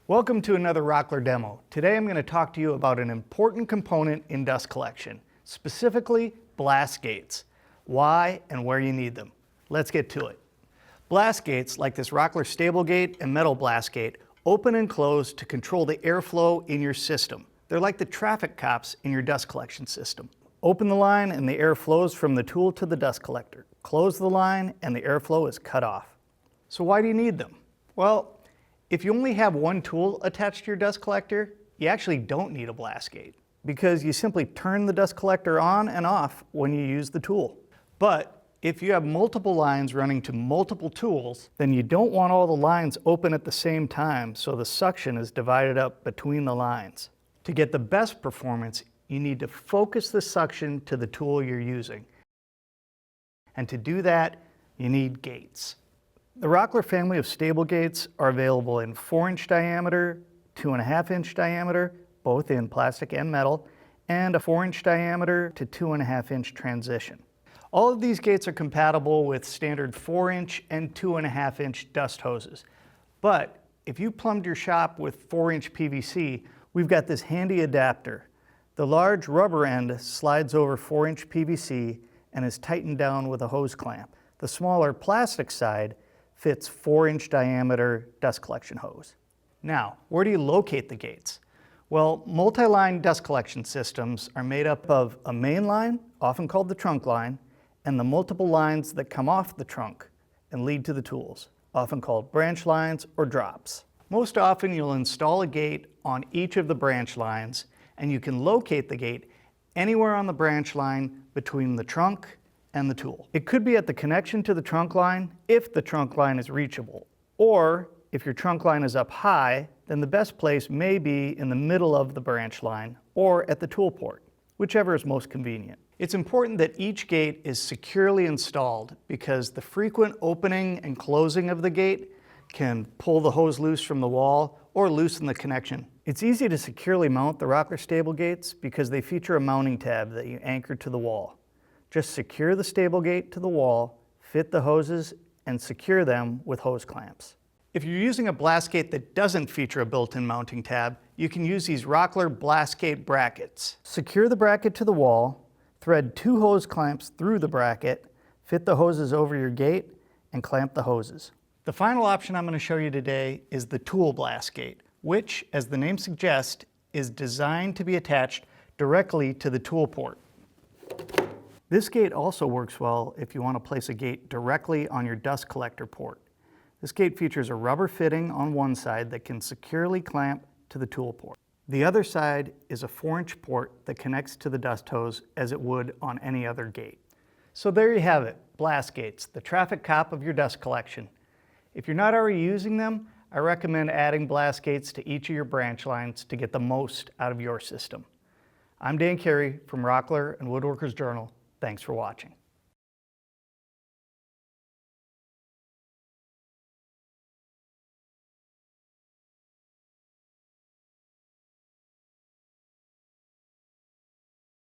Welcome to another Rockler demo. Today I'm going to talk to you about an important component in dust collection, specifically blast gates, why and where you need them. Let's get to it. Blast gates, like this Rockler stable gate and metal blast gate, open and close to control the airflow in your system. They're like the traffic cops in your dust collection system. Open the line and the air flows from the tool to the dust collector. Close the line and the airflow is cut off. So why do you need them? Well, if you only have one tool attached to your dust collector, you actually don't need a blast gate because you simply turn the dust collector on and off when you use the tool. But if you have multiple lines running to multiple tools, then you don't want all the lines open at the same time, so the suction is divided up between the lines. To get the best performance, you need to focus the suction to the tool you're using. And to do that, you need gates. The Rockler family of stable gates are available in 4-inch diameter, 2.5-inch diameter, both in plastic and metal, and a 4-inch diameter to 2.5-inch transition. All of these gates are compatible with standard 4-inch and 2.5-inch dust hoses. But if you plumbed your shop with 4-inch PVC, we've got this handy adapter. The large rubber end slides over 4-inch PVC and is tightened down with a hose clamp. The smaller plastic side fits 4-inch diameter dust collection hose. Now, where do you locate the gates? Well, multi-line dust collection systems are made up of a main line, often called the trunk line, and the multiple lines that come off the trunk and lead to the tools, often called branch lines or drops. Most often you'll install a gate on each of the branch lines, and you can locate the gate anywhere on the branch line between the trunk and the tool. It could be at the connection to the trunk line if the trunk line is reachable, or if your trunk line is up high, then the best place may be in the middle of the branch line or at the tool port, whichever is most convenient. It's important that each gate is securely installed because the frequent opening and closing of the gate can pull the hose loose from the wall or loosen the connection. It's easy to securely mount the Rockler stable gates because they feature a mounting tab that you anchor to the wall. Just secure the stable gate to the wall, fit the hoses, and secure them with hose clamps. If you're using a blast gate that doesn't feature a built-in mounting tab, you can use these Rockler blast gate brackets. Secure the bracket to the wall, thread 2 hose clamps through the bracket, fit the hoses over your gate, and clamp the hoses. The final option I'm going to show you today is the tool blast gate, which, as the name suggests, is designed to be attached directly to the tool port. This gate also works well if you want to place a gate directly on your dust collector port. This gate features a rubber fitting on one side that can securely clamp to the tool port. The other side is a 4-inch port that connects to the dust hose as it would on any other gate. So there you have it, blast gates, the traffic cop of your dust collection. If you're not already using them, I recommend adding blast gates to each of your branch lines to get the most out of your system. I'm Dan Carey from Rockler and Woodworkers Journal. Thanks for watching.